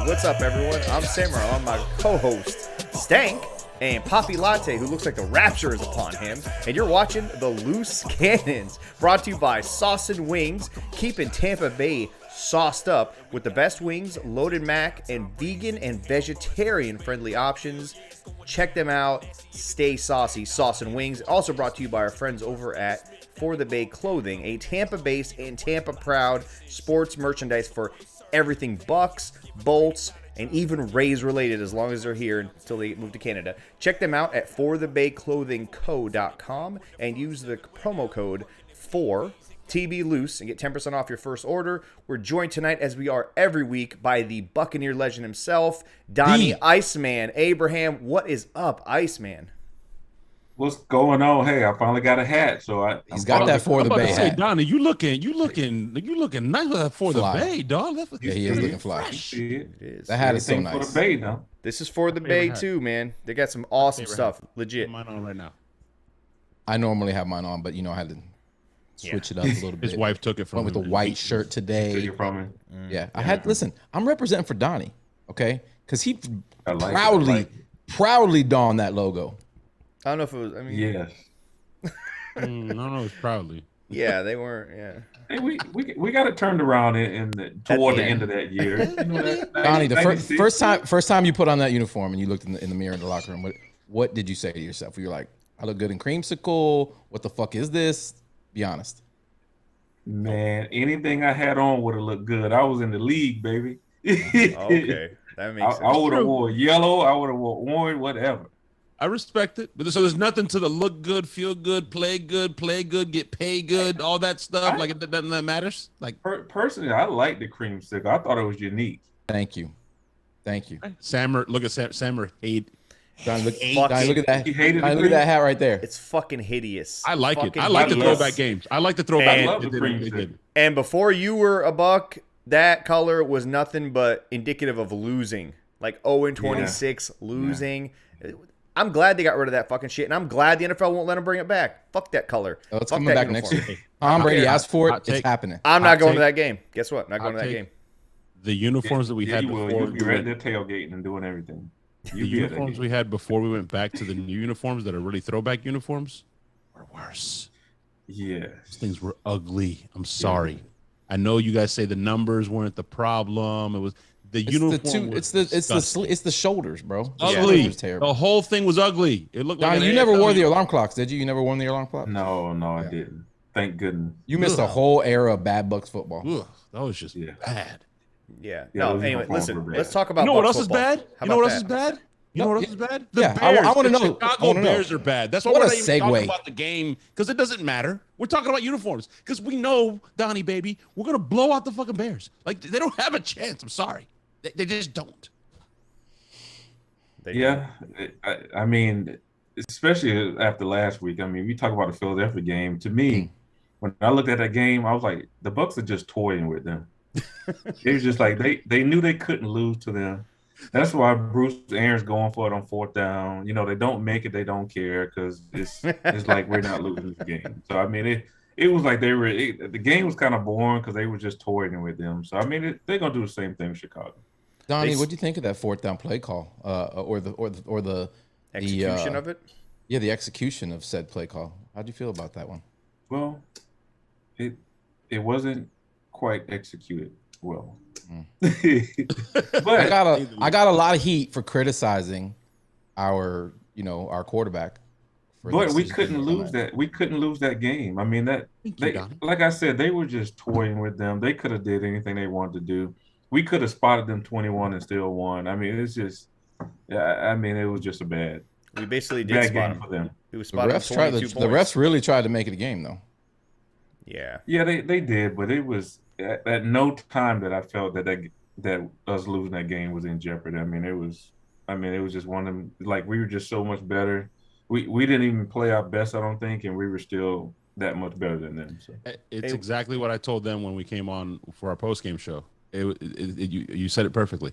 What's up, everyone? I'm Samurai. I'm my co-host, Stank, and Poppy Latte, who looks like the rapture is upon him. And you're watching The Loose Cannons, brought to you by Sauce and Wings, keeping Tampa Bay sauced up with the best wings, loaded mac, and vegan and vegetarian-friendly options. Check them out. Stay saucy. Sauce and Wings. Also brought to you by our friends over at For the Bay Clothing, a Tampa-based and Tampa-proud sports merchandise for everything Bucs, Bolts, and even Rays related, as long as they're here until they move to Canada. Check them out at forthebayclothingco.com and use the promo code for TBLoose and get 10% off your first order. We're joined tonight, as we are every week, by the Buccaneer legend himself, Donnie Iceman Abraham. What is up, Iceman? What's going on? Hey, I finally got a hat, so he's got that For the Bay hat. Say, Donnie, you looking nice with that For the Bay, dog. Yeah, he is looking fly. It is. That hat is so nice. For the Bay, now. This is For the Bay too, man. They got some awesome stuff. Legit. Mine on right now. I normally have mine on, but I had to switch it up a little bit. His wife took it from him. Went with the white shirt today. Took it from him. Yeah, I had. Listen, I'm representing for Donnie, okay? Because he proudly donned that logo. I don't know if it was. I mean, yes. I don't know. It's proudly. Yeah, they weren't. Yeah. Hey, we got it turned around toward the end of that year. Donnie, the first time you put on that uniform and you looked in the mirror in the locker room, what did you say to yourself? You were like, I look good in creamsicle. What the fuck is this? Be honest. Man, anything I had on would have looked good. I was in the league, baby. Okay, that makes sense. I would have wore yellow. I would have wore orange, whatever. I respect it, but so there's nothing to the look good, feel good, play good, get paid good, all that stuff. That matters. Like personally, I like the creamsicle. I thought it was unique. Thank you. Sammer, look at Sammer hate. Donnie, look at that. He hated Donnie, look at that hat right there. It's fucking hideous. I like it. I Fucking like the hideous. throwback games. I like the throwback. I love the creamsicle. And before you were a Buck, that color was nothing but indicative of losing. Like 0-26, losing. Yeah. I'm glad they got rid of that fucking shit, and I'm glad the NFL won't let them bring it back. Fuck that color. Oh, it's Fuck coming back uniform. next year. Tom Brady asked for it. It's happening. I'm not going to that game. Guess what? Not going to that game. The uniforms that we had before. You'll be right there tailgating and doing everything. The uniforms we had before we went back to the new uniforms that are really throwback uniforms were worse. Yeah. These things were ugly. I'm sorry. Yeah. I know you guys say the numbers weren't the problem. It was the uniform. It's the shoulders, bro. Ugly. Yeah, terrible. The whole thing was ugly. It looked Donnie, like you never wore the alarm clocks, did you? You never wore the alarm clock? No, I didn't. Thank goodness. You missed a whole era of bad Bucs football. Ugh, that was just bad. Yeah. No, anyway, listen. Let's talk about You know what else football. is bad? You know what else is bad? You know what else is bad? The Bears. I want to know. Chicago Bears are bad. That's why what we're a not even segue. talking about the game, because it doesn't matter. We're talking about uniforms because we know, Donnie, baby, we're going to blow out the fucking Bears. Like, they don't have a chance. I'm sorry. They just don't. I mean, especially after last week. I mean, we talk about the Philadelphia game. To me, when I looked at that game, I was like, the Bucs are just toying with them. It was just like they knew they couldn't lose to them. That's why Bruce Arians going for it on fourth down. They don't make it, they don't care, because it's like we're not losing the game. So I mean, it was like the game was kind of boring because they were just toying with them. So I mean, they're gonna do the same thing in Chicago. Donnie, what do you think of that fourth down play call, or the execution of it? Yeah, the execution of said play call. How do you feel about that one? Well, it wasn't quite executed well. But I got a lot of heat for criticizing our quarterback. But we couldn't lose that. We couldn't lose that game. I mean, like I said, they were just toying with them. They could have did anything they wanted to do. We could have spotted them 21 and still won. I mean, it was just a bad. We basically did spot them. For them. It was spotted. The refs really tried to make it a game, though. Yeah. Yeah, they did, but it was at no time that I felt that us losing that game was in jeopardy. I mean, it was just one of them. Like, we were just so much better. We didn't even play our best, I don't think, and we were still that much better than them. So it's exactly what I told them when we came on for our post-game show. You said it perfectly.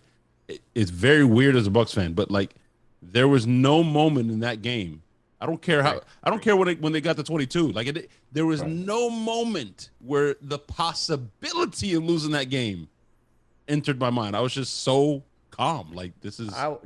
It's very weird as a Bucs fan, but like, there was no moment in that game. I don't care when they got to 22. Like, there was no moment where the possibility of losing that game entered my mind. I was just so calm. Like this is, I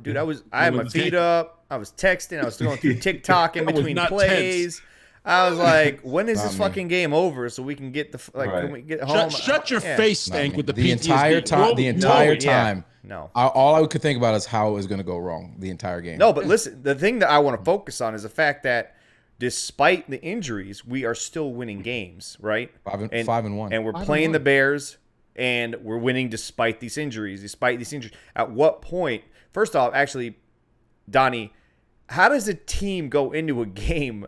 had my feet up. I was texting. I was going through TikTok in between plays. Tense. I was like, when is this fucking game over so we can get can we get home? Shut your face, Stank, with the PTSD. entire time. No. All I could think about is how it was going to go wrong the entire game. No, but listen, the thing that I want to focus on is the fact that despite the injuries, we are still winning games, right? 5-1. And we're playing the Bears, and we're winning despite these injuries. At what point, first off, actually, Donnie, how does a team go into a game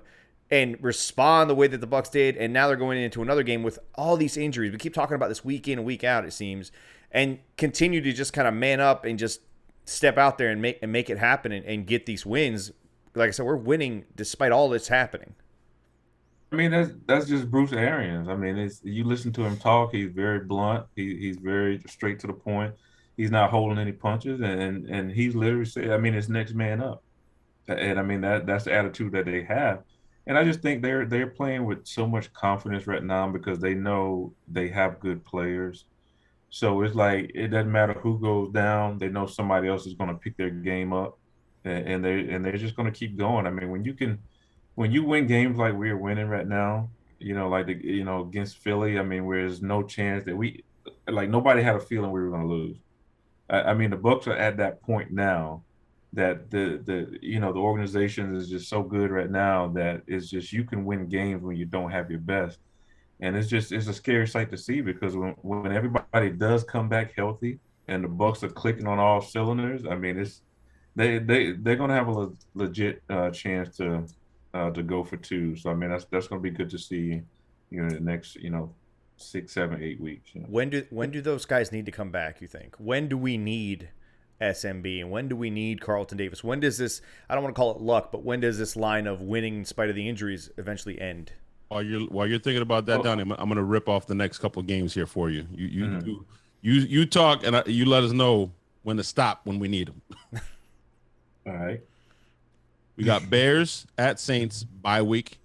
and respond the way that the Bucs did, and now they're going into another game with all these injuries? We keep talking about this week in and week out, it seems, and continue to just kind of man up and just step out there and make it happen and get these wins. Like I said, we're winning despite all that's happening. I mean, that's just Bruce Arians. I mean, you listen to him talk. He's very blunt. He's very straight to the point. He's not holding any punches, and he's literally said, I mean, it's next man up. And I mean, that's the attitude that they have. And I just think they're playing with so much confidence right now because they know they have good players. So it's like it doesn't matter who goes down. They know somebody else is going to pick their game up, and they're just going to keep going. I mean, when you win games like we're winning right now, against Philly, I mean, where there's no chance that nobody had a feeling we were going to lose. I mean, the Bucs are at that point now that the organization is just so good right now that it's just you can win games when you don't have your best. And it's a scary sight to see because when everybody does come back healthy and the Bucs are clicking on all cylinders, I mean, they're going to have a legit chance to go for 2. So I mean, that's going to be good to see, in the next 6, 7, 8 weeks. When do those guys need to come back? You think? When do we need SMB and when do we need Carlton Davis? When does this? I don't want to call it luck, but when does this line of winning in spite of the injuries eventually end? While you're thinking about that, Donnie, I'm going to rip off the next couple of games here for you. You talk and you let us know when to stop when we need them. All right. We got Bears at Saints bye week,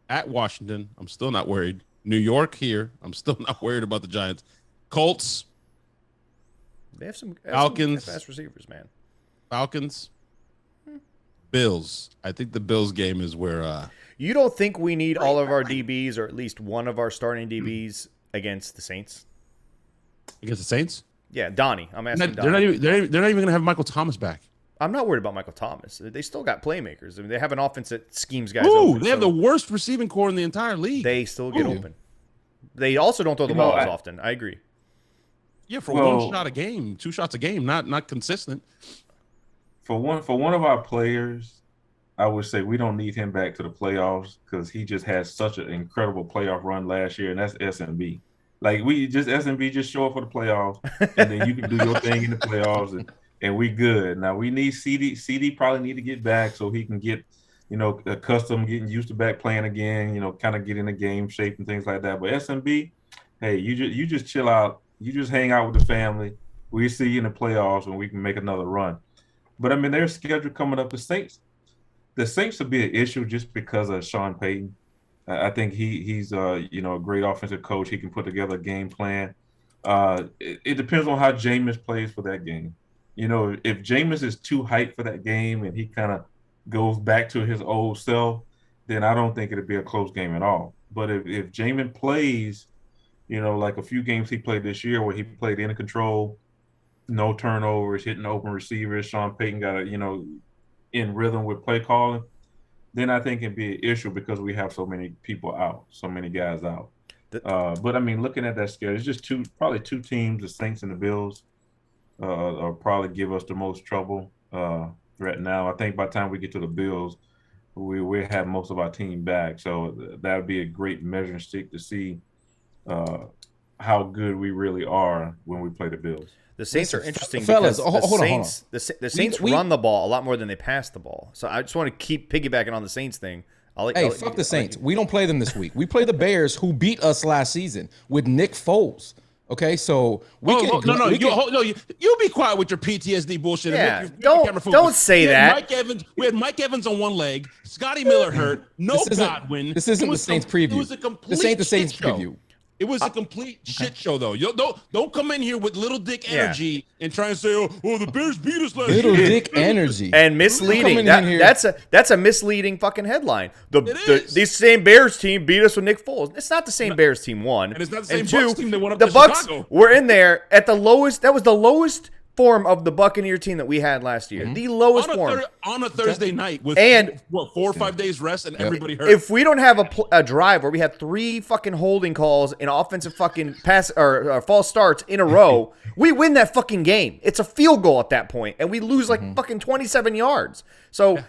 at Washington. I'm still not worried. New York here. I'm still not worried about the Giants. Colts. They have some Falcons. fast receivers, man. Falcons. Bills. I think the Bills game is where. You don't think we need all of our DBs or at least one of our starting DBs against the Saints? Against the Saints? Yeah, Donnie. I'm asking Donnie. They're not even going to have Michael Thomas back. I'm not worried about Michael Thomas. They still got playmakers. I mean, they have an offense that schemes guys open. open. They have the worst receiving core in the entire league. They still get open. They also don't throw the ball as often. I agree. Yeah, for one shot a game, 2 shots a game, not consistent. For one of our players, I would say we don't need him back to the playoffs because he just had such an incredible playoff run last year, and that's SMB. Like SMB just show up for the playoffs, and then you can do your thing in the playoffs, and we good. Now we need CD. CD probably need to get back so he can get, accustomed, getting used to back playing again. Kind of get in the game shape and things like that. But SMB, hey, you just chill out. You just hang out with the family. We see you in the playoffs when we can make another run. But I mean, their schedule coming up. The Saints will be an issue just because of Sean Payton. I think he's a great offensive coach. He can put together a game plan. It depends on how Jameis plays for that game. If Jameis is too hyped for that game and he kind of goes back to his old self, then I don't think it'll be a close game at all. But if Jameis plays, like a few games he played this year where he played in control, no turnovers, hitting open receivers, Sean Payton got in rhythm with play calling, then I think it'd be an issue because we have so many people out, so many guys out. But I mean, looking at that schedule, it's just probably two teams, the Saints and the Bills, will probably give us the most trouble right now. I think by the time we get to the Bills, we have most of our team back. So that would be a great measuring stick to see how good we really are when we play the Bills. The Saints are interesting fellas, because hold on. The Saints run the ball a lot more than they pass the ball. So I just want to keep piggybacking on the Saints thing. Fuck the Saints. We don't play them this week. We play the Bears, who beat us last season with Nick Foles. Okay, so you be quiet with your PTSD bullshit. Yeah, don't say that. We had Mike Evans on one leg, Scotty Miller hurt, Godwin. This isn't the Saints preview. It was a complete This ain't the Saints shit show. preview. It was a complete shit show, though. Don't come in here with little dick energy and try and say, "Oh, the Bears beat us last year." Little dick energy and misleading. That's a misleading fucking headline. These same Bears team beat us with Nick Foles. It's not the same Bears team. One, and it's not the same Bucs team that went up the to Bucs Chicago. were in there at the lowest. That was the lowest form of the Buccaneer team that we had last year. The lowest form on a Thursday night with 4 or 5 days rest and everybody hurt. If we don't have a drive where we had 3 fucking holding calls and offensive fucking pass or false starts in a row, we win that fucking game. It's a field goal at that point, and we lose like fucking 27 yards. So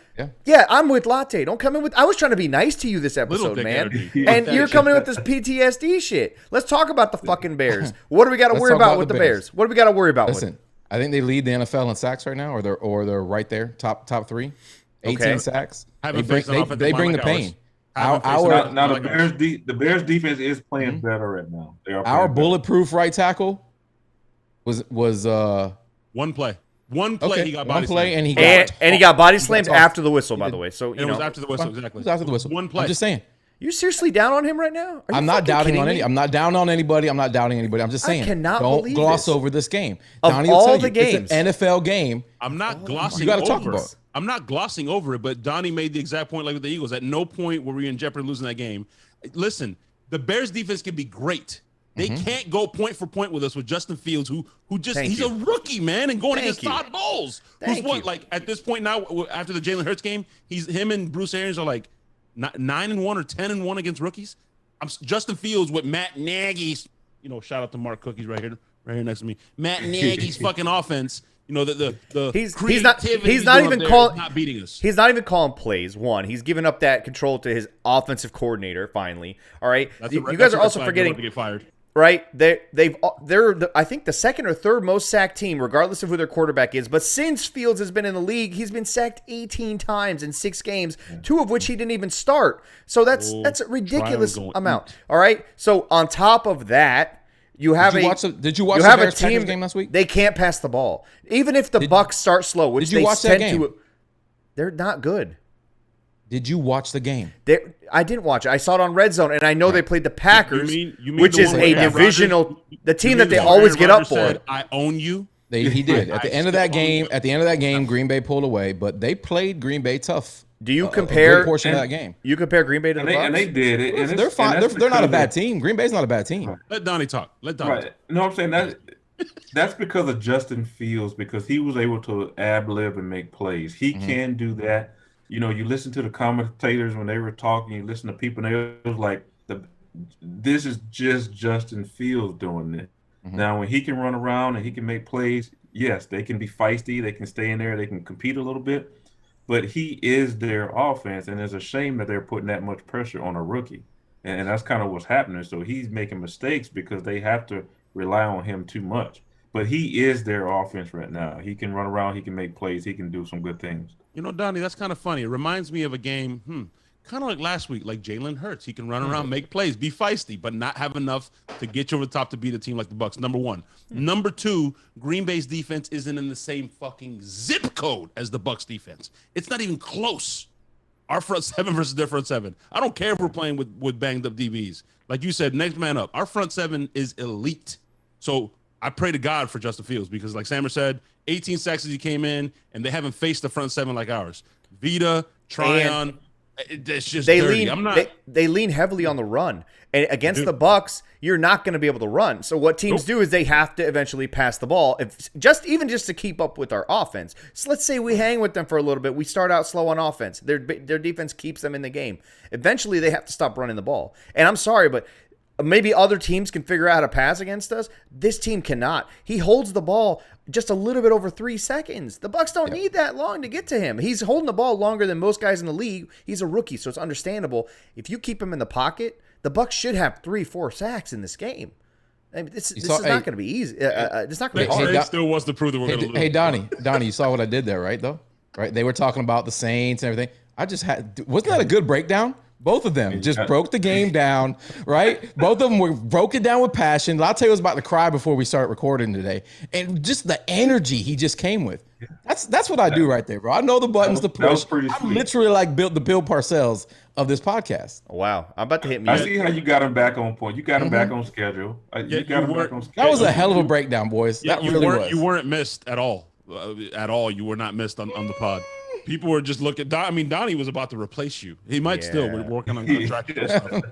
yeah, I'm with Latte. Don't come in with. I was trying to be nice to you this episode, man, and you're coming in with this PTSD shit. Let's talk about the fucking Bears. What do we got to worry about with the Bears? What do we got to worry about? Listen. I think they lead the NFL in sacks right now, or they're right there, top 3, 18 sacks. They bring the pain. The Bears defense is playing better right now. Our bulletproof right tackle was one play. He got body slammed. And he got body slammed after the whistle, by the way. So it was after the whistle, exactly. It was after the whistle. One play. I'm just saying. You seriously down on him right now? I'm not doubting on any. I'm not down on anybody. I'm not doubting anybody. I'm just saying. Don't gloss over this game. Donnie will tell you, it's an NFL game. I'm not glossing over it. I'm not glossing over it, but Donnie made the exact point like with the Eagles. At no point were we in jeopardy of losing that game. Listen, the Bears defense can be great. They can't go point for point with us with Justin Fields, who just he's a rookie, man, and going against Todd Bowles, who's like at this point now after the Jalen Hurts game, him and Bruce Arians are like 9-1 or 10-1 against rookies. Justin Fields with Matt Nagy's, shout out to Mark Cookies right here next to me. Matt Nagy's fucking offense. He's not beating us. He's not even calling plays. One, he's given up that control to his offensive coordinator. Finally, all right. You guys are also forgetting to get fired. Right, they're I think the second or third most sacked team, regardless of who their quarterback is. But since Fields has been in the league, he's been sacked 18 times in 6 games, 2 of which he didn't even start. So that's a ridiculous amount. All right. So on top of that, you have did you watch the Bears Packers game last week? They can't pass the ball, even if the Bucs start slow, which did you watch that game? They're not good. Did you watch the game? I didn't watch it. I saw it on Red Zone, and I know they played the Packers, which is a divisional, the team that they always get up for. Said, I own you. He did. At the end of that game, Green Bay pulled away, but they played Green Bay tough. Do you compare a portion of that game? You compare Green Bay to the Bucs? And they did it. They're fine. They're not a bad team. Green Bay's not a bad team. Let Donnie talk. Talk. No, I'm saying that's because of Justin Fields, because he was able to ad-lib and make plays. He can do that. You listen to the commentators when they were talking, you listen to people, and it was like, this is just Justin Fields doing this. Now, when he can run around and he can make plays, yes, they can be feisty, they can stay in there, they can compete a little bit, but he is their offense, and it's a shame that they're putting that much pressure on a rookie. And that's kind of what's happening. So he's making mistakes because they have to rely on him too much. But he is their offense right now. He can run around, he can make plays, he can do some good things. Donnie, that's kind of funny. It reminds me of a game, kind of like last week, like Jalen Hurts. He can run around, make plays, be feisty, but not have enough to get you over the top to beat a team like the Bucs. Number one. Number two, Green Bay's defense isn't in the same fucking zip code as the Bucs defense. It's not even close. Our front seven versus their front seven. I don't care if we're playing with banged up DBs. Like you said, next man up. Our front seven is elite. So I pray to God for Justin Fields because, like Sammer said, 18 sacks as he came in, and they haven't faced the front seven like ours. Vita, Tryon, it's just dirty. They lean heavily on the run. And against the Bucs, you're not going to be able to run. So what teams do is they have to eventually pass the ball, even just to keep up with our offense. So let's say we hang with them for a little bit. We start out slow on offense. Their defense keeps them in the game. Eventually, they have to stop running the ball. And I'm sorry, but maybe other teams can figure out how to pass against us. This team cannot. He holds the ball just a little bit over 3 seconds. The Bucs don't need that long to get to him. He's holding the ball longer than most guys in the league. He's a rookie, so it's understandable. If you keep him in the pocket, the Bucs should have 3-4 sacks in this game. I mean, this is not going to be easy. It's not going to be hard. It still wants to prove that we're going to lose. Hey, Donnie, you saw what I did there, right? Though, right? They were talking about the Saints and everything. Wasn't that a good breakdown? Both of them just broke the game down, right? Both of them broke it down with passion. Latte was about to cry before we started recording today. And just the energy he just came with. That's what I do right there, bro. I know the buttons to push. I'm literally like the Bill Parcells of this podcast. Wow. I'm about to hit mute. I see how you got him back on point. You got him back on schedule. That was a hell of a breakdown, boys. Yeah, that really was. You weren't missed at all. At all. You were not missed on the pod. People were just looking. I mean, Donnie was about to replace you. He might still. We're working on contractual stuff.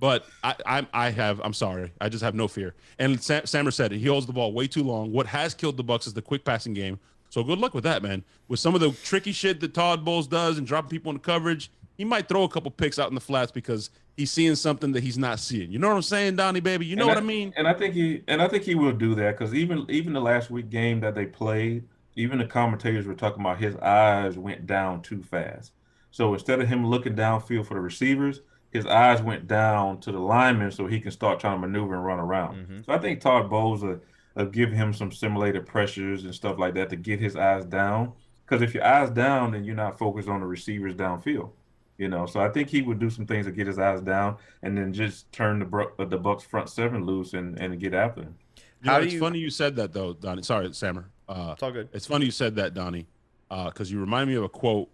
But I'm sorry. I just have no fear. And Sammer said it. He holds the ball way too long. What has killed the Bucs is the quick passing game. So good luck with that, man. With some of the tricky shit that Todd Bowles does and dropping people in the coverage, he might throw a couple picks out in the flats because he's seeing something that he's not seeing. You know what I'm saying, Donnie, baby? You know what I mean? And I think he will do that because even the last week game that they played, even the commentators were talking about his eyes went down too fast. So instead of him looking downfield for the receivers, his eyes went down to the linemen so he can start trying to maneuver and run around. Mm-hmm. So I think Todd Bowles will give him some simulated pressures and stuff like that to get his eyes down. Because if your eyes down, then you're not focused on the receivers downfield. You know, so I think he would do some things to get his eyes down and then just turn the Bucs front seven loose and get after him. It's funny you said that though, Donnie. Sorry, Sammer. It's all good. It's funny you said that, Donnie, because you remind me of a quote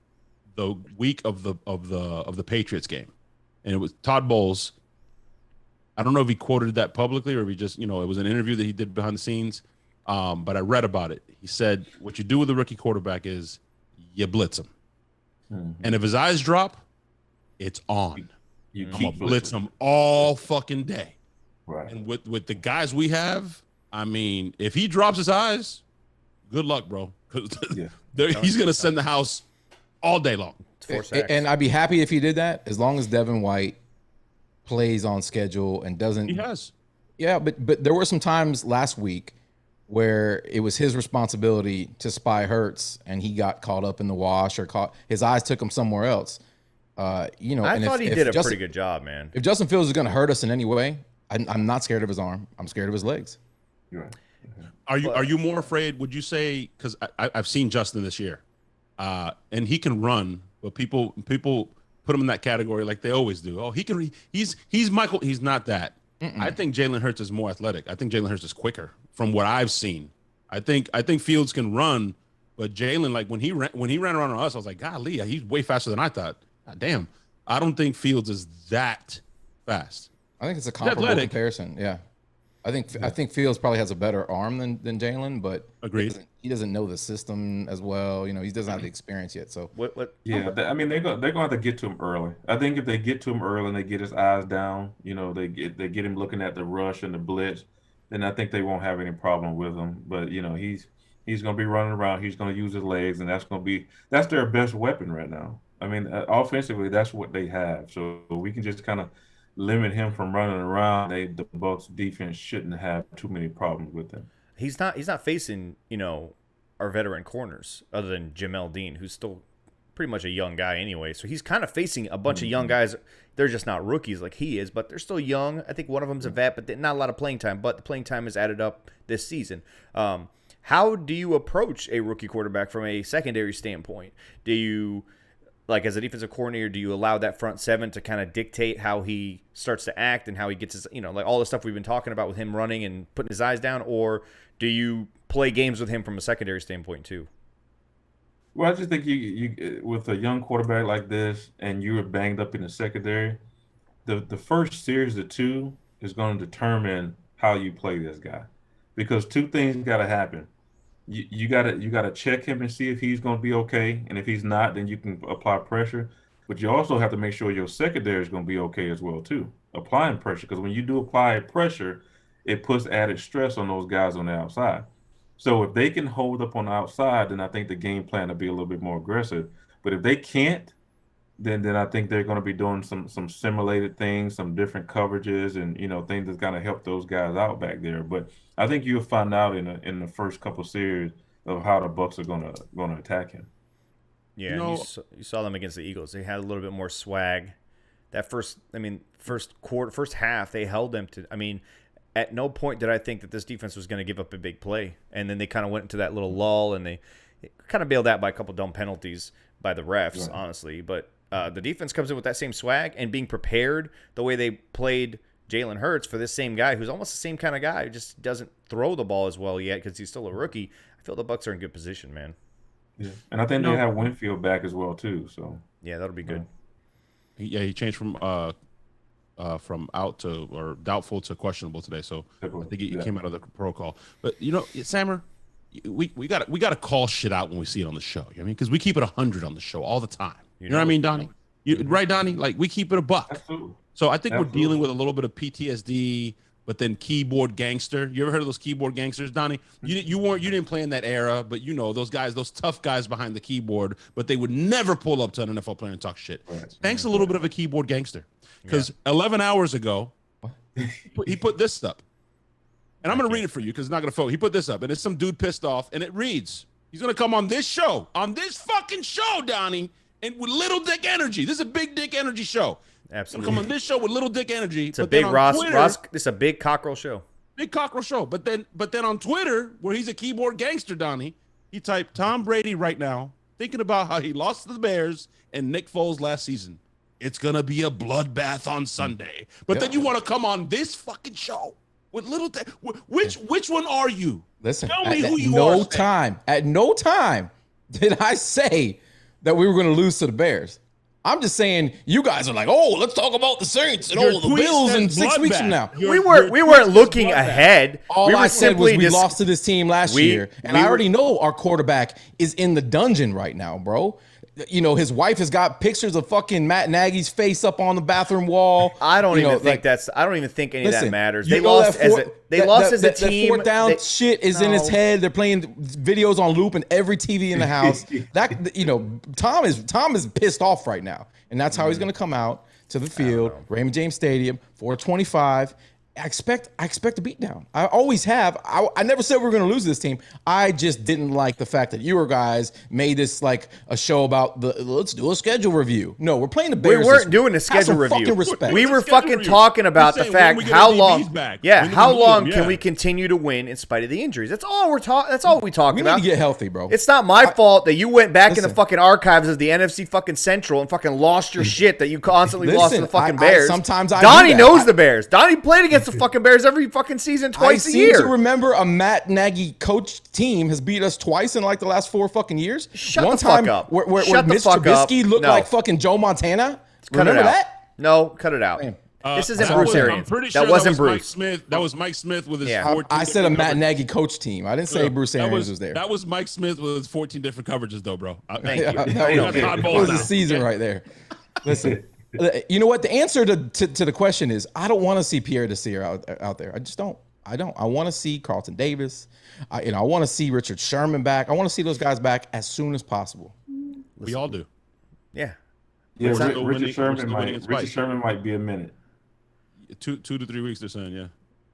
the week of the Patriots game, and it was Todd Bowles. I don't know if he quoted that publicly or if he just, it was an interview that he did behind the scenes. But I read about it. He said, "What you do with a rookie quarterback is you blitz him, and if his eyes drop, it's on. You I'm gonna blitz him all fucking day, right? And with the guys we have, I mean, if he drops his eyes, good luck, bro. He's gonna send the house all day long. And I'd be happy if he did that, as long as Devin White plays on schedule and doesn't. He has. Yeah, but there were some times last week where it was his responsibility to spy Hurts, and he got caught up in the wash or his eyes took him somewhere else. I thought he did a pretty good job, man. If Justin Fields is going to hurt us in any way, I'm not scared of his arm. I'm scared of his legs. You're right. Are you more afraid? Would you say, because I've seen Justin this year, and he can run, but people put him in that category like they always do. Oh, he can. He's Michael. He's not that. I think Jalen Hurts is more athletic. I think Jalen Hurts is quicker from what I've seen. I think Fields can run, but Jalen, like when he ran around on us, I was like, golly, he's way faster than I thought. God damn, I don't think Fields is that fast. I think it's a comparable comparison. Yeah, I think Fields probably has a better arm than Jalen, but agreed. He doesn't know the system as well. He doesn't have the experience yet. So what? Yeah, I mean they're going to have to get to him early. I think if they get to him early and they get his eyes down, they get him looking at the rush and the blitz, then I think they won't have any problem with him. But he's going to be running around. He's going to use his legs, and that's their best weapon right now. I mean, offensively, that's what they have. So we can just kind of limit him from running around. The Bucs defense shouldn't have too many problems with him. He's not facing, our veteran corners other than Jamel Dean, who's still pretty much a young guy anyway. So he's kind of facing a bunch of young guys. They're just not rookies like he is, but they're still young. I think one of them's a vet, but not a lot of playing time. But the playing time is added up this season. How do you approach a rookie quarterback from a secondary standpoint? Do you, like as a defensive coordinator, do you allow that front seven to kind of dictate how he starts to act and how he gets his, like all the stuff we've been talking about with him running and putting his eyes down, or do you play games with him from a secondary standpoint too? Well, I just think you with a young quarterback like this, and you were banged up in the secondary, the first series of two is going to determine how you play this guy, because two things got to happen. You gotta check him and see if he's going to be okay, and if he's not, then you can apply pressure. But you also have to make sure your secondary is going to be okay as well too, applying pressure, because when you do apply pressure, it puts added stress on those guys on the outside. So if they can hold up on the outside, then I think the game plan will be a little bit more aggressive. But if they can't, then I think they're going to be doing some simulated things, some different coverages, and things that's going to help those guys out back there. But I think you'll find out in the first couple series of how the Bucs are going to attack him. Yeah, you saw them against the Eagles. They had a little bit more swag. That first half, they held them to. I mean, at no point did I think that this defense was going to give up a big play, and then they kind of went into that little lull, and they kind of bailed out by a couple dumb penalties by the refs, honestly. But the defense comes in with that same swag and being prepared the way they played Jalen Hurts for this same guy who's almost the same kind of guy who just doesn't throw the ball as well yet because he's still a rookie. I feel the Bucs are in good position, man. Yeah. And I think they have Winfield back as well too. So yeah, that'll be good. He changed from out to or doubtful to questionable today. So I think he came out of the protocol. But Sammer, we got to call shit out when we see it on the show. I mean, because we keep it 100 on the show all the time. You know what I mean, Donnie? Right, Donnie? Like we keep it a buck. Absolutely. So I think we're dealing with a little bit of PTSD, but then keyboard gangster. You ever heard of those keyboard gangsters, Donnie? You didn't play in that era, but those guys, those tough guys behind the keyboard, but they would never pull up to an NFL player and talk shit. Right. Thanks a little bit of a keyboard gangster. Because 11 hours ago, he put this up. And I'm going to read it for you because it's not going to focus. He put this up, and it's some dude pissed off, and it reads, he's going to come on this show, on this fucking show, Donnie, and with little dick energy. This is a big dick energy show. Absolutely. Come on this show with little dick energy. It's a big it's a big cockerel show. Big cockerel show. But then on Twitter, where he's a keyboard gangster, Donnie, he typed Tom Brady right now, thinking about how he lost to the Bears and Nick Foles last season. It's going to be a bloodbath on Sunday. But then you want to come on this fucking show with little which one are you? Listen, tell me who you are. At no time did I say that we were going to lose to the Bears. I'm just saying you guys are like, oh, let's talk about the Saints and the Bills in 6 weeks from now. We weren't looking ahead. All I said was we lost to this team last year, and I already know our quarterback is in the dungeon right now, bro. His wife has got pictures of fucking Matt Nagy's face up on the bathroom wall. I don't even think any of that matters. They lost as a team. Fourth down shit is in his head. They're playing videos on loop in every TV in the house. Tom is pissed off right now, and that's how he's going to come out to the field, Raymond James Stadium, 425. I expect a beatdown. I always have. I never said we were going to lose this team. I just didn't like the fact that you guys made this like a show about let's do a schedule review. No, we're playing the Bears. We weren't doing a schedule review. We were fucking talking about the fact how long can we continue to win in spite of the injuries. That's all we're talking. That's all we talk about. We need to get healthy, bro. It's not my fault that you went back in the fucking archives of the NFC fucking Central and fucking lost your shit that you constantly lost to the fucking Bears. Sometimes Donnie knows the Bears. Donnie played against the fucking Bears every fucking season twice a year. I seem to remember a Matt Nagy coach team has beat us twice in like the last 4 fucking years. Shut the fuck up. Where Mitch Trubisky looked like fucking Joe Montana. Remember that? No, cut it out. This isn't Bruce Arians. I'm pretty sure that wasn't Bruce. That was Mike Smith with his 14 I said a Matt Nagy coach team. I didn't say Bruce Arians was there. That was Mike Smith with his 14 different coverages, though, bro. Thank you. That was a season right there. Listen. You know what? The answer to the question is I don't want to see Pierre Desir out there. I just don't. I want to see Carlton Davis. I want to see Richard Sherman back. I want to see those guys back as soon as possible. We all do. Yeah. Richard Sherman might be a minute. 2 to 3 weeks, they're saying, yeah.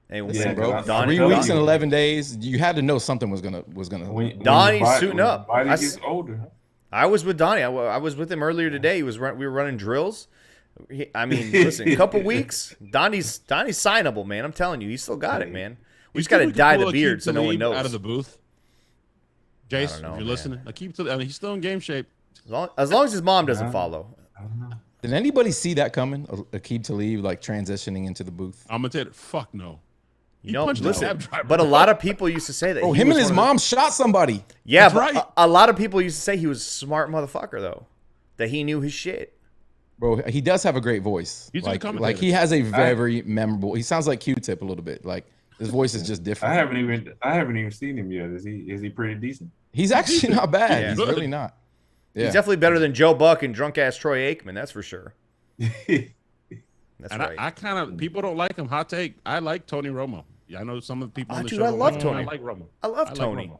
Hey, listen, bro. 3 weeks and 11 days. You had to know something was gonna. Donnie's suiting up. Body gets older. I was with Donnie. I was with him earlier today. We were running drills. Listen, a couple weeks, Donnie's signable, man. I'm telling you, he's still got it, man. We just got to dye the beard so no one knows. Out of the booth, Jace, if you're listening, he's still in game shape. As long as his mom doesn't follow. Did anybody see that coming? Aqib Talib like transitioning into the booth? I'm gonna tell you, fuck no. Listen, but a lot of people used to say that. Oh, him and his mom shot somebody. Yeah, but right. A lot of people used to say he was a smart motherfucker, though. That he knew his shit. Bro, he does have a great voice. He's like he has a very memorable. He sounds like Q-Tip a little bit. Like his voice is just different. I haven't even seen him yet. Is he pretty decent? He's actually not bad. Yeah. He's really not. Yeah. He's definitely better than Joe Buck and drunk ass Troy Aikman. That's for sure. That's and right. I kind of people don't like him. Hot take. I like Tony Romo. Yeah, I know some of the people on the show. I love Tony. I like Romo. I love Tony.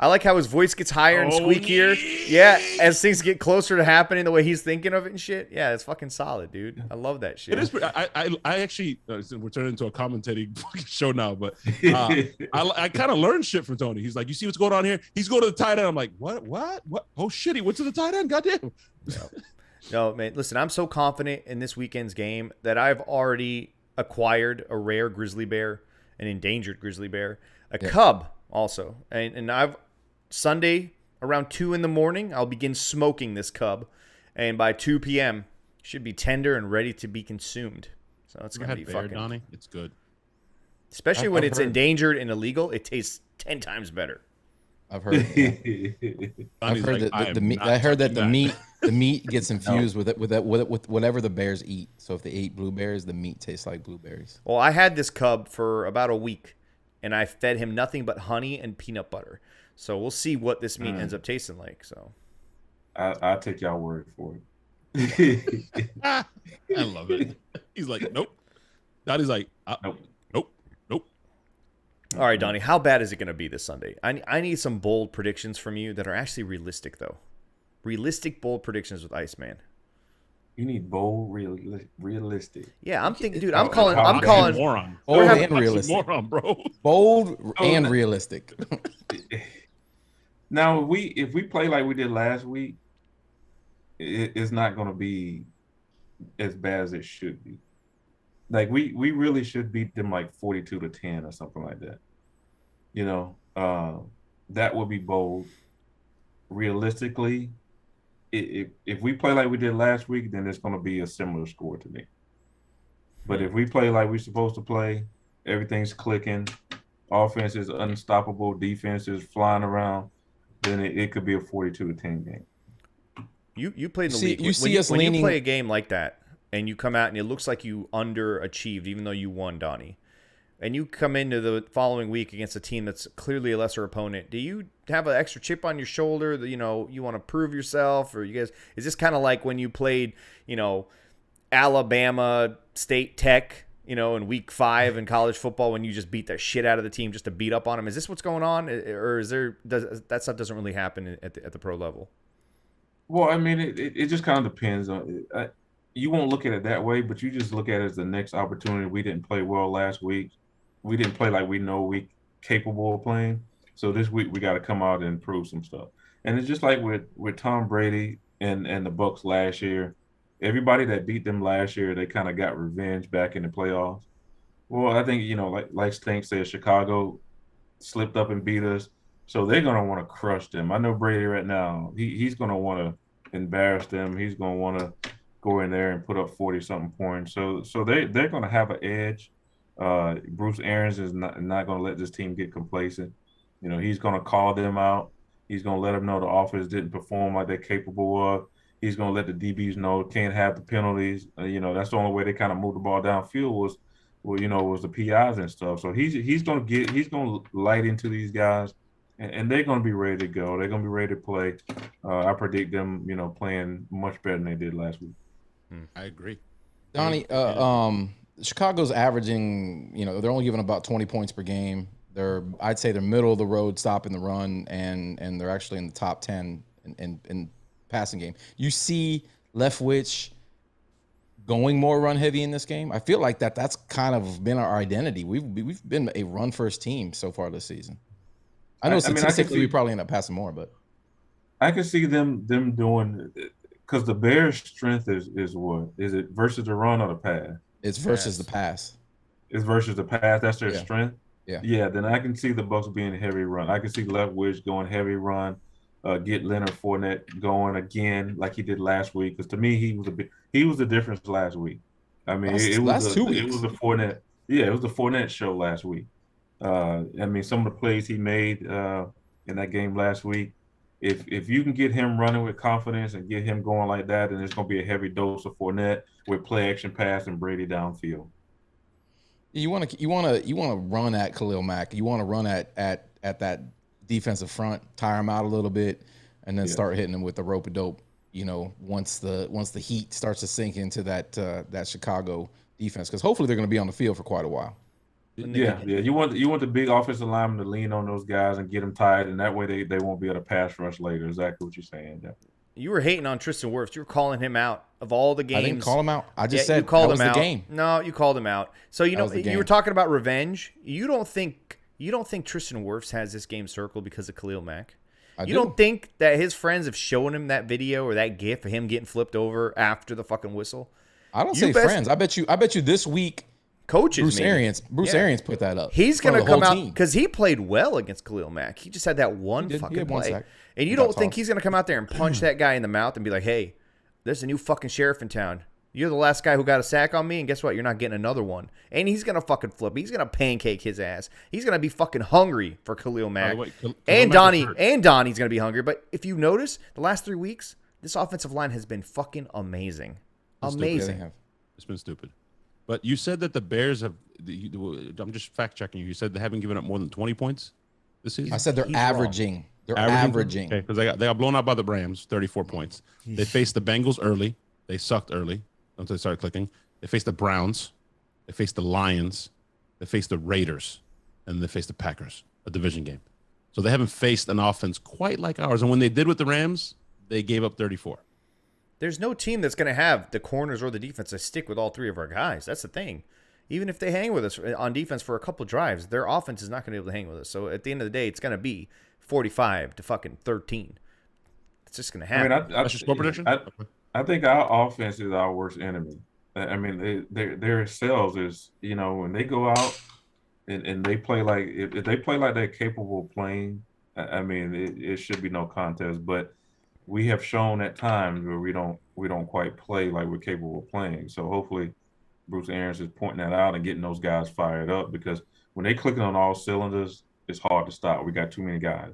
I like how his voice gets higher and squeakier. Yeah, as things get closer to happening, the way he's thinking of it and shit. Yeah, it's fucking solid, dude. I love that shit. It is. I actually we're turning into a commentating fucking show now, but I kind of learned shit from Tony. He's like, you see what's going on here? He's going to the tight end. I'm like, what? Oh shit, he went to the tight end. Goddamn. No, man. Listen, I'm so confident in this weekend's game that I've already acquired a rare grizzly bear, an endangered grizzly bear, a cub also, and I've Sunday around 2 a.m, I'll begin smoking this cub, and by 2 p.m. should be tender and ready to be consumed. So it's gonna be bear, fucking. Donnie. It's good. Especially when I've it's heard. endangered and illegal, it tastes 10 times better. I've heard. Yeah. I've Donnie's heard like, that am the meat. not I heard that touching the meat gets infused with whatever the bears eat. So if they ate blueberries, the meat tastes like blueberries. Well, I had this cub for about a week, and I fed him nothing but honey and peanut butter. So we'll see what this meat ends up tasting like. So I'll take y'all word for it. I love it. He's like, nope. Donnie's like, Nope. nope. all right, Donnie, how bad is it going to be this Sunday? I need some bold predictions from you that are actually realistic, though. Realistic, bold predictions with Iceman. You need bold, realistic. Yeah, I'm thinking, dude. I'm calling. Moron. Bold having- and realistic. Moron, bro. Bold and realistic. Now, if we play like we did last week, it's not going to be as bad as it should be. Like we really should beat them like 42-10 or something like that. You know, that would be bold. Realistically, if we play like we did last week, then it's going to be a similar score to me. But if we play like we're supposed to play, everything's clicking, offense is unstoppable, defense is flying around, then it could be a 42-10 game. You played in the See- league. you When see us when you leaning- play a game like that, and you come out and it looks like you underachieved, even though you won, Donnie, and you come into the following week against a team that's clearly a lesser opponent, do you have an extra chip on your shoulder that, you know, you want to prove yourself? Or you guys, is this kind of like when you played, you know, Alabama State Tech, you know, in week 5 in college football, when you just beat the shit out of the team just to beat up on them? Is this what's going on? Or that stuff doesn't really happen at the pro level? Well, I mean, it just kind of depends on it. You won't look at it that way, but you just look at it as the next opportunity. We didn't play well last week. We didn't play like we know we capable of playing. So this week we got to come out and prove some stuff. And it's just like with Tom Brady and the Bucs last year. Everybody that beat them last year, they kind of got revenge back in the playoffs. Well, I think, you know, like Stink said, Chicago slipped up and beat us. So they're going to want to crush them. I know Brady right now, he's going to want to embarrass them. He's going to want to go in there and put up 40-something points. So they're going to have an edge. Bruce Arians is not going to let this team get complacent. You know, he's going to call them out. He's going to let them know the offense didn't perform like they're capable of. He's going to let the DBs know can't have the penalties. You know, that's the only way they kind of moved the ball downfield was the PIs and stuff. So he's going to light into these guys, and they're going to be ready to go. They're going to be ready to play. I predict them, you know, playing much better than they did last week. I agree. Donnie, Chicago's averaging, you know, they're only giving about 20 points per game. I'd say they're middle of the road stopping the run, and they're actually in the top 10 in passing game. You see Leftwich going more run heavy in this game. I feel like that's kind of been our identity. We've been a run first team so far this season. I know statistically we probably end up passing more, but I can see them doing, because the Bears' strength is what? Is it versus the run or the pass? it's versus the pass. It's versus the pass. That's their Yeah. strength. Yeah. Yeah. Then I can see the Bucs being a heavy run. I can see Leftwich going heavy run. Get Leonard Fournette going again like he did last week. Because to me, he was the difference last week. I mean, it was 2 weeks. It was the Fournette. Yeah, it was the Fournette show last week. I mean, some of the plays he made in that game last week. If you can get him running with confidence and get him going like that, then it's going to be a heavy dose of Fournette with play action pass and Brady downfield. You want to run at Khalil Mack. You want to run at that defensive front, tire him out a little bit, and then start hitting him with the rope a dope. You know, once the heat starts to sink into that Chicago defense, because hopefully they're going to be on the field for quite a while. Yeah. You want the big offensive lineman to lean on those guys and get them tired, and that way they won't be able to pass rush later. Exactly what you're saying. Yeah. You were hating on Tristan Wirfs. You were calling him out of all the games. I didn't call him out. I just said you called that was him out. the game. No, you called him out. So you know you were talking about revenge. You don't think Tristan Wirfs has this game circled because of Khalil Mack? You don't think that his friends have shown him that video or that gif of him getting flipped over after the fucking whistle? I don't say friends. I bet you this week coaches. Bruce Arians put that up. He's going to come out because he played well against Khalil Mack. He just had that one fucking play. And you don't think he's going to come out there and punch that guy in the mouth and be like, hey, there's a new fucking sheriff in town. You're the last guy who got a sack on me, and guess what? You're not getting another one. And he's going to fucking flip. He's going to pancake his ass. He's going to be fucking hungry for Khalil Mack. And Donnie's going to be hungry. But if you notice, the last 3 weeks, this offensive line has been fucking amazing. Amazing. It's been stupid. But you said that the Bears have – I'm just fact-checking you. You said they haven't given up more than 20 points this season? I said they're averaging. Wrong. They're averaging. Okay, because they got blown out by the Rams, 34 points. They faced the Bengals early. They sucked early until they started clicking. They faced the Browns. They faced the Lions. They faced the Raiders. And they faced the Packers, a division game. So they haven't faced an offense quite like ours. And when they did with the Rams, they gave up 34. There's no team that's going to have the corners or the defense to stick with all three of our guys. That's the thing. Even if they hang with us on defense for a couple drives, their offense is not going to be able to hang with us. So at the end of the day, it's going to be 45 to fucking 13. It's just going to happen. I mean, that's your score prediction? I think our offense is our worst enemy. I mean, their selves is, when they go out and they play like if they play like they're capable of playing, I mean, it should be no contest. But we have shown at times where we don't quite play like we're capable of playing. So hopefully Bruce Arians is pointing that out and getting those guys fired up, because when they clicking on all cylinders, it's hard to stop. We got too many guys.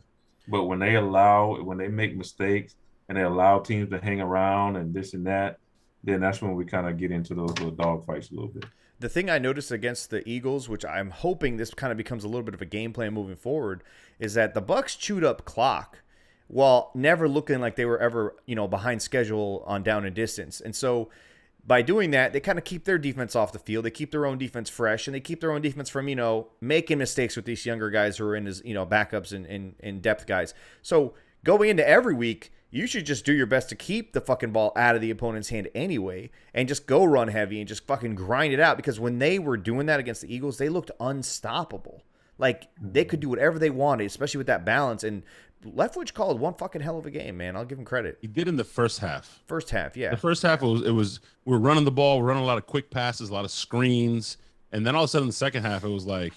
But when they make mistakes and they allow teams to hang around and this and that, then that's when we kind of get into those little dog fights a little bit. The thing I noticed against the Eagles, which I'm hoping this kind of becomes a little bit of a game plan moving forward, is that the Bucs chewed up clock while never looking like they were ever, behind schedule on down and distance. And so by doing that, they kind of keep their defense off the field. They keep their own defense fresh, and they keep their own defense from, making mistakes with these younger guys who are in as, backups and depth guys. So going into every week, you should just do your best to keep the fucking ball out of the opponent's hand anyway and just go run heavy and just fucking grind it out, because when they were doing that against the Eagles, they looked unstoppable. Like, they could do whatever they wanted, especially with that balance. And Leftwich called one fucking hell of a game, man. I'll give him credit. He did in the first half. First half, yeah. The first half, it was we were running the ball, running a lot of quick passes, a lot of screens. And then all of a sudden in the second half, it was like,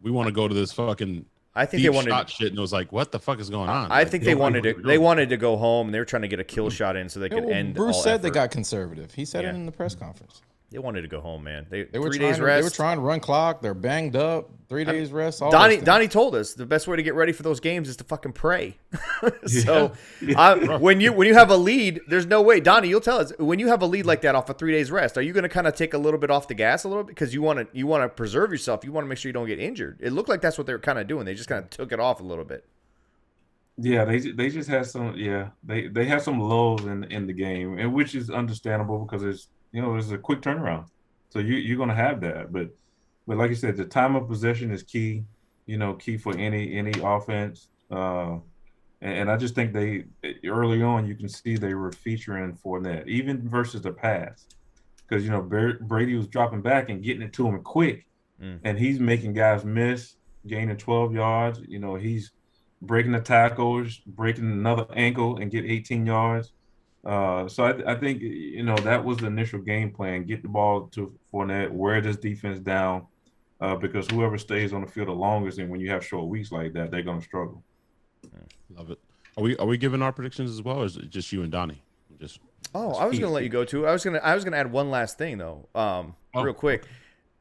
we want to go to this fucking I think deep they wanted shot shit, and it was like, what the fuck is going on? I think they wanted to go home, and they were trying to get a kill shot in so they could end. Bruce said effort. They got conservative. He said it in the press conference. They wanted to go home, man. They were 3 days rest. They were trying to run clock. They're banged up. 3 days rest. Donnie told us the best way to get ready for those games is to fucking pray. So when you have a lead, there's no way. Donnie, you'll tell us, when you have a lead like that off of 3 days rest, are you going to kind of take a little bit off the gas a little bit, because you want to preserve yourself? You want to make sure you don't get injured. It looked like that's what they were kind of doing. They just kind of took it off a little bit. Yeah, they just had some. Yeah, they have some lows in the game, and which is understandable because it's a quick turnaround. So you're going to have that, but like you said, the time of possession is key. Key for any offense. And I just think they early on you can see they were featuring Fournette even versus the pass, because Brady was dropping back and getting it to him quick, and he's making guys miss, gaining 12 yards. He's breaking the tackles, breaking another ankle, and get 18 yards. So I think that was the initial game plan: get the ball to Fournette, wear this defense down, because whoever stays on the field the longest, and when you have short weeks like that, they're going to struggle. Love it. Are we giving our predictions as well, or is it just you and Donnie? I was going to let you go too. I was going to add one last thing though, real quick.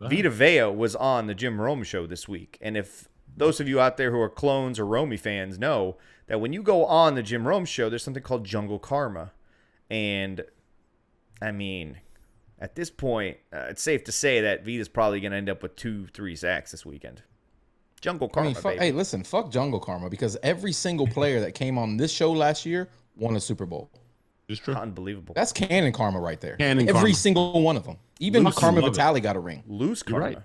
Vita Vea was on the Jim Rome show this week, and if those of you out there who are clones or Romy fans know that when you go on the Jim Rome show, there's something called Jungle Karma. And, I mean, at this point, it's safe to say that Vita's probably going to end up with 2-3 sacks this weekend. Jungle Karma, baby. Hey, listen, fuck Jungle Karma, because every single player that came on this show last year won a Super Bowl. It's true. Unbelievable. That's canon karma right there. Every karma. Single one of them. Even Karma Vitale got a ring. Loose karma. Right.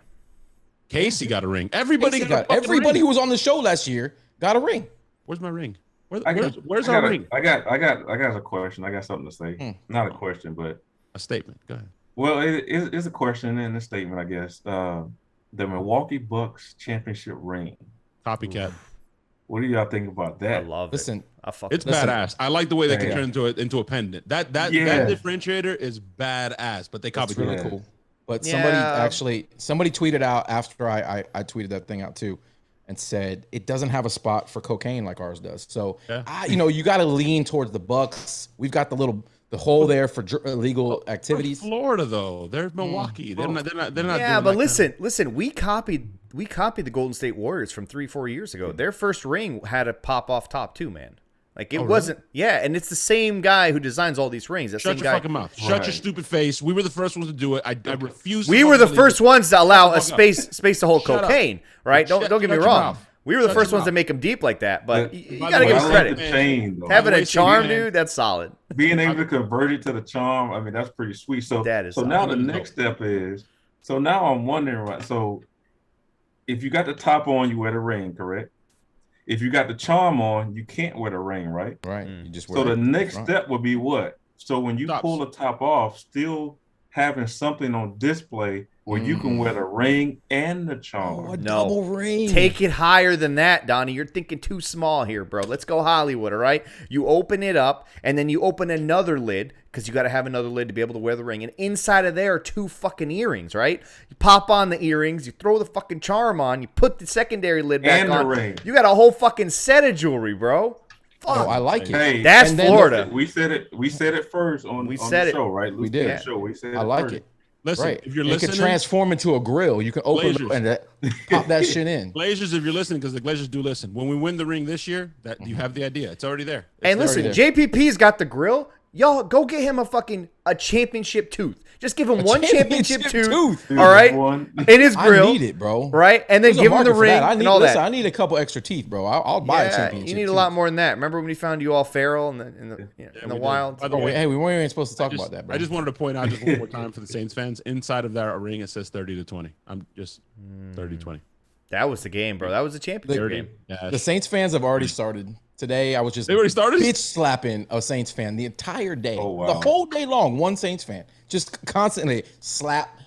Casey got a ring. Everybody who was on the show last year got a ring. Where's my ring? Where's our ring? I got a question. I got something to say. Not a question, but a statement. Go ahead. Well, it's a question and a statement, I guess. The Milwaukee Bucks championship ring. Copycat. What do y'all think about that? I love it. It's badass. I like the way they can turn into a pendant. That differentiator is badass, but they copied really cool. But somebody tweeted out after I tweeted that thing out too, and said it doesn't have a spot for cocaine like ours does. So you got to lean towards the Bucks. We've got the the hole there for illegal activities. Florida though, they're Milwaukee. They're not. Yeah, doing but that listen. We copied the Golden State Warriors from 3-4 years ago. Their first ring had a pop off top too, man. Like it wasn't. Really? Yeah, and it's the same guy who designs all these rings. Shut your fucking mouth. Shut your stupid face. We were the first ones to do it. I refuse. We were the first ones to allow a space to hold cocaine. Right? Don't get me wrong. We were the first ones to make them deep like that. But you gotta give us credit. Having a charm, dude, that's solid. Being able to convert it to the charm, I mean, that's pretty sweet. So now the next step is. So now I'm wondering, right? So if you got the top on, you wear the ring, correct? If you got the charm on, you can't wear the ring, right? Right. You just wear the next step would be what? So when you pull the top off, still having something on display where you can wear the ring and the charm. A double ring. Take it higher than that, Donnie. You're thinking too small here, bro. Let's go Hollywood, all right? You open it up, and then you open another lid, because you got to have another lid to be able to wear the ring. And inside of there are 2 fucking earrings, right? You pop on the earrings, you throw the fucking charm on, you put the secondary lid back and on. The ring. You got a whole fucking set of jewelry, bro. Fuck. Oh, I like it. Hey, that's Florida. We said it first on the show, right? We did. We said I like it. Listen, right. If you're listening, it can transform into a grill. You can open it and pop that shit in. Glazers, if you're listening, because the Glazers do listen. When we win the ring this year, that you have the idea. It's already there. And listen, JPP's got the grill. Y'all go get him a championship tooth. Just give him one championship tooth. All right, in his grill. I need it, bro. Right, and then give him the ring and all that. I need a couple extra teeth, bro. I'll buy a championship. You need a lot more than that. Remember when we found you all feral in the wild? By the way, hey, we weren't even supposed to talk about that, bro. I just wanted to point out just one more time for the Saints fans. Inside of that ring, it says 30-20. I'm just 30-20. That was the game, bro. That was the championship game. Yeah, the Saints fans have already started. Today, I was just bitch slapping a Saints fan the entire day. Oh, wow. The whole day long, one Saints fan. Just constantly slap.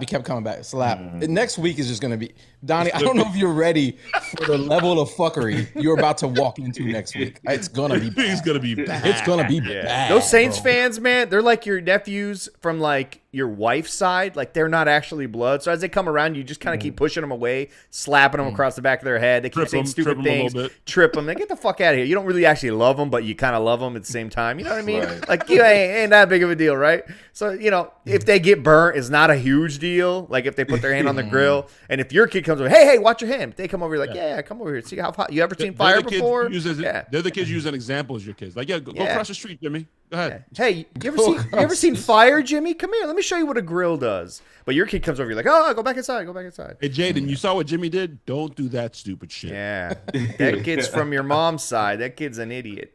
He kept coming back. Slap. Next week is just going to be... Donnie, I don't know if you're ready for the level of fuckery you're about to walk into next week. It's going to be bad. It's going to be bad. It's going to be bad. Those Saints fans, man, they're like your nephews from like your wife's side. Like they're not actually blood. So as they come around, you just kind of keep pushing them away, slapping them across the back of their head. They keep saying stupid things. Trip them. They get the fuck out of here. You don't really actually love them, but you kind of love them at the same time. You know what I mean? Right. Like you ain't that big of a deal, right? So, if they get burnt, it's not a huge deal. Like if they put their hand on the grill. And if your kid comes over, hey, watch your hand. They come over, you're like, yeah, come over here. See how hot. You ever seen fire before? They're the kids use an example as your kids. Like, go across the street, Jimmy. Go ahead. Yeah. Hey, you ever seen fire, Jimmy? Come here. Let me show you what a grill does. But your kid comes over, you're like, oh, go back inside. Go back inside. Hey, Jaden, you saw what Jimmy did? Don't do that stupid shit. Yeah. That kid's from your mom's side. That kid's an idiot.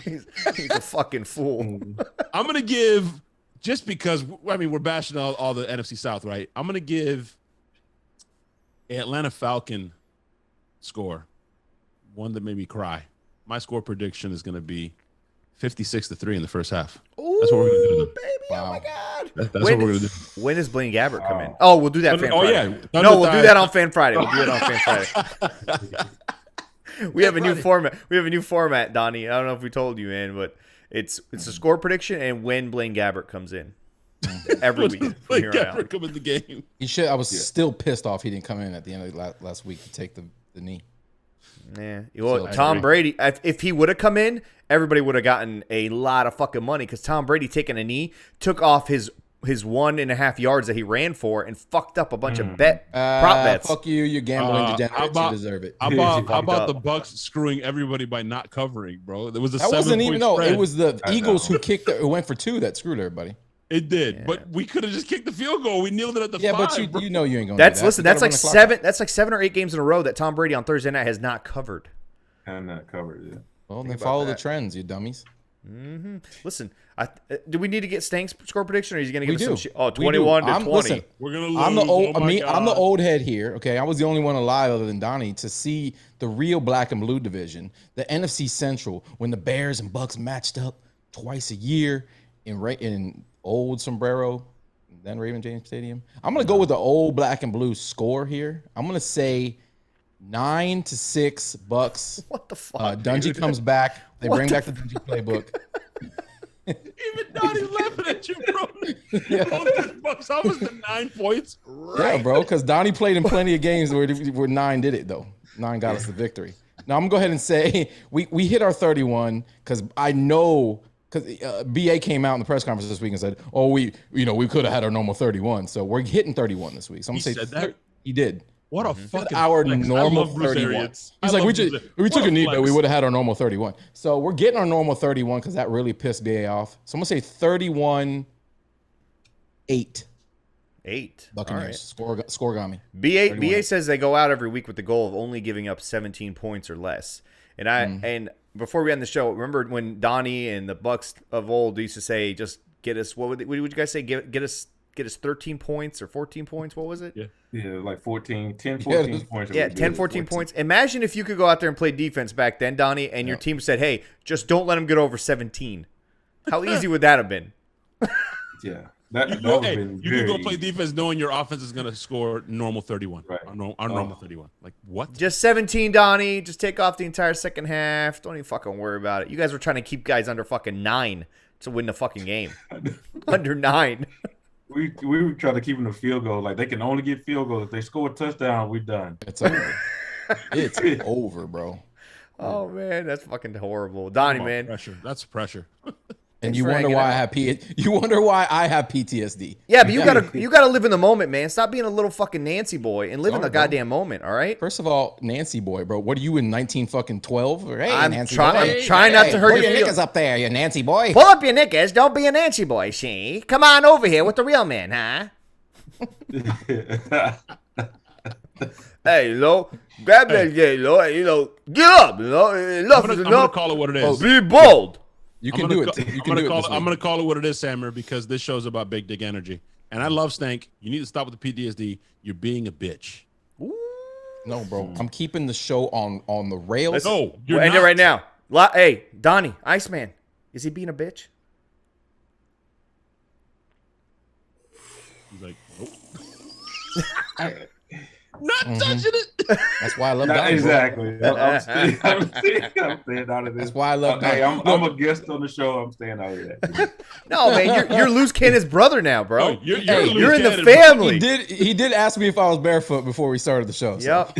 he's a fucking fool. I'm going to give, just because, we're bashing all the NFC South, right? I'm going to give Atlanta Falcon score, one that made me cry. My score prediction is going to be 56-3 in the first half. Ooh, that's what we're going to do. Baby, wow. Oh my God. That's what we're going to do. When does Blaine Gabbert come in? Oh, we'll do that Fan Friday. Yeah. No, we'll do that on Fan Friday. We'll do it on Fan Friday. We have a new format. We have a new format, Donnie. I don't know if we told you, man, but it's a score prediction and when Blaine Gabbert comes in. Every week. Blaine Gabbert come in the game. He should. I was still pissed off he didn't come in at the end of last week to take the knee. Yeah. Well, Tom Brady, if he would have come in, everybody would have gotten a lot of fucking money because Tom Brady taking a knee took off his 1.5 yards that he ran for and fucked up a bunch of prop bets. Fuck you, you gambling degenerate. You deserve it. How about the Bucs screwing everybody by not covering, bro? There was a that wasn't even spread. It was the Eagles who went for 2 that screwed everybody. It did, but we could have just kicked the field goal. We kneeled it at the 5. Yeah, but you know you ain't gonna. That's like 7 or 8 games in a row that Tom Brady on Thursday night has not covered. Not covered, yeah. Well, then follow the trends, you dummies. Mm-hmm. Listen, do we need to get Stank's score prediction, or is he going to give us some shit? Oh, 21-20. Listen, we're gonna lose. I'm the old head here. Okay, I was the only one alive other than Donnie to see the real black and blue division, the NFC Central, when the Bears and Bucks matched up twice a year in old Sombrero, then Raymond James Stadium. I'm gonna go with the old black and blue score here. I'm gonna say 9-6 Bucks. What the fuck? Dungy comes back. They bring back the Dungy playbook. Even Donnie's laughing at you, bro. Yeah. Bucks almost to 9 points. Right. Yeah, bro, because Donnie played in plenty of games where 9 did it, though. 9 got us the victory. Now, I'm going to go ahead and say we hit our 31 because I know because BA came out in the press conference this week and said, "Oh, we could have had our normal 31, so we're hitting 31 this week." So I'm gonna say that? He did. What a fucking our flex. normal Bruce 31. Arians. He's like, we took a knee, flex. but we would have had our normal 31. So we're getting our normal 31 because that really pissed BA off. So I'm gonna say 31-8. 8. Buccaneers. Scoregami. BA says they go out every week with the goal of only giving up 17 points or less. And and before we end the show, remember when Donnie and the Bucs of old used to say, just get us, what would you guys say? Get us 13 points or 14 points. What was it? Yeah, like 14 points. 10, 14 points. Imagine if you could go out there and play defense back then, Donnie, and your team said, hey, just don't let them get over 17. How easy would that have been? Yeah. That would have been you can go play defense knowing your offense is going to score normal 31. Right. On normal 31. Like, what? Just 17, Donnie. Just take off the entire second half. Don't even fucking worry about it. You guys were trying to keep guys under fucking 9 to win the fucking game. Under 9. We were trying to keep them to field goal. Like, they can only get field goals. If they score a touchdown, we're done. It's over. It's over, bro. Oh, man. That's fucking horrible. Donnie, man. Pressure. That's pressure. And you wonder why I have PTSD. Yeah, but you gotta live in the moment, man. Stop being a little fucking Nancy boy and live in the goddamn moment, all right? First of all, Nancy boy, bro. What are you in 1912? Hey, I'm Nancy trying not to hurt pull your your feelings. knickers up there, you Nancy boy. Pull up your knickers. Don't be a Nancy boy, she. Come on over here with the real man, huh? Hey, grab that, get up, enough I'm is gonna enough. call it what it is. Be bold. You can do it. I'm gonna call it what it is, Sammer, because this show's about big dick energy. And I love Stank. You need to stop with the PTSD. You're being a bitch. No, bro. I'm keeping the show on the rails. No, We'll end it right now. Hey, Donnie, Iceman, is he being a bitch? He's like, nope. Not touching it. That's why I love Donnie. Exactly. I'm staying out of this. That's why I love Donnie. Hey, I'm a guest on the show. I'm staying out of that. No, man, you're Loose Cannon's brother now, bro. Oh, you're You're in the Cannon. family. He did ask me if I was barefoot before we started the show. So. Yep.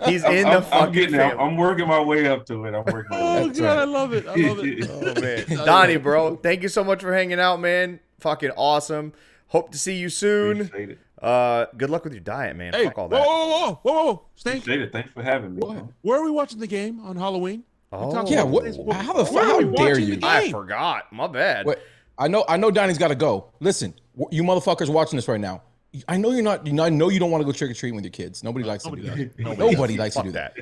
He's in the fucking I'm getting there. family. I'm working my way up to it. I'm working my way Oh, up. God, right. I love it. I love it. Oh, man. Donnie, bro, thank you so much for hanging out, man. Fucking awesome. Hope to see you soon. Appreciate it. Good luck with your diet, man. Hey, Fuck all that. whoa. Stank, Appreciate it. Thanks for having me. where are we watching the game on Halloween? Oh, Yeah, how dare you? I forgot. My bad. Wait, I know Donnie's got to go. Listen, you motherfuckers watching this right now. I know you're not. I know you don't want to go trick or treating with your kids. Nobody likes to do that. Nobody likes to do that.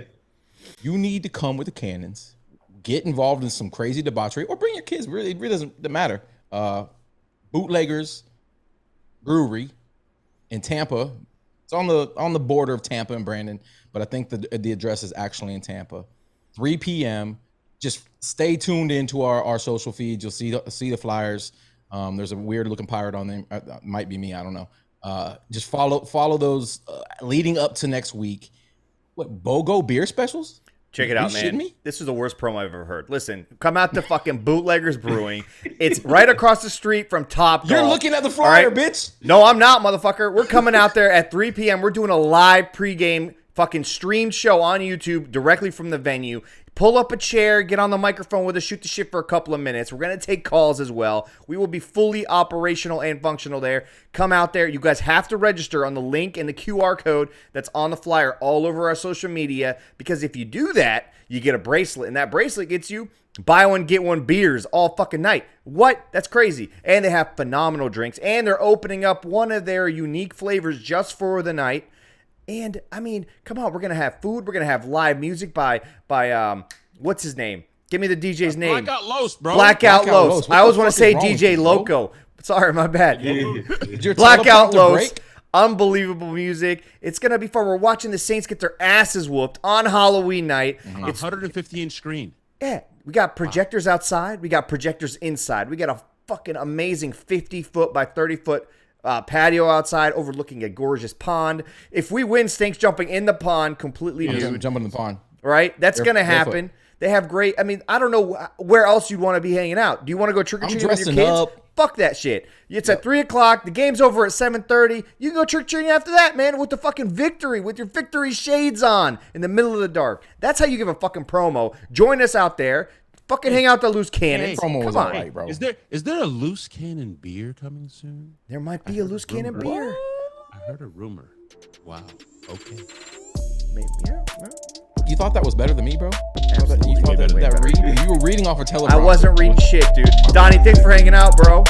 You need to come with the cannons, get involved in some crazy debauchery, or bring your kids. Really, it really doesn't matter. Bootleggers Brewery in Tampa. It's on the border of Tampa and Brandon, but I think the address is actually in Tampa. 3 p.m. Just stay tuned into our social feeds. You'll see the flyers. There's a weird looking pirate on them. Might be me. I don't know. Just follow those leading up to next week. What, BOGO beer specials? Check it out, you shitting man. me? This is the worst promo I've ever heard. Listen, come out to fucking Bootleggers Brewing. It's right across the street from Top You're Golf. looking at the flyer, All right? bitch. No, I'm not, motherfucker. We're coming out there at 3 p.m. We're doing a live pregame fucking streamed show on YouTube directly from the venue. Pull up a chair, get on the microphone with us, shoot the shit for a couple of minutes. We're going to take calls as well. We will be fully operational and functional there. Come out there. You guys have to register on the link and the QR code that's on the flyer all over our social media, because if you do that, you get a bracelet, and that bracelet gets you buy one, get one beers all fucking night. What? That's crazy. And they have phenomenal drinks, and they're opening up one of their unique flavors just for the night. And, I mean, come on, we're going to have food. We're going to have live music by what's his name? Give me the DJ's name. Blackout Los, bro. Blackout Los. What I always the want to fuck say is wrong with DJ you, bro? Loco. Sorry, my bad. Did your Blackout teleprompter Los. break? Unbelievable music. It's going to be fun. We're watching the Saints get their asses whooped on Halloween night. A 150-inch screen. Yeah, we got projectors outside. We got projectors inside. We got a fucking amazing 50-foot by 30-foot patio outside overlooking a gorgeous pond. If we win, Stink's jumping in the pond completely nude. Jumping in the pond. Right? That's going to Barefoot. happen. They have great, I mean, I don't know where else you'd want to be hanging out. Do you want to go trick-or-treating with your dressing kids? up. Fuck that shit. It's at 3 o'clock. The game's over at 7:30. You can go trick-or-treating after that, man, with the fucking victory, with your victory shades on in the middle of the dark. That's how you give a fucking promo. Join us out there. Fucking hang out the loose cannons. Promo was Come on. alright, bro. Is there a loose cannon beer coming soon? There might be a loose cannon beer. I heard a rumor. Wow. Okay. Maybe, yeah. You thought that was better than me, bro? Absolutely. You thought Way that better. read? You were reading off a teleprompter. I wasn't reading shit, dude. Donnie, thanks for hanging out, bro.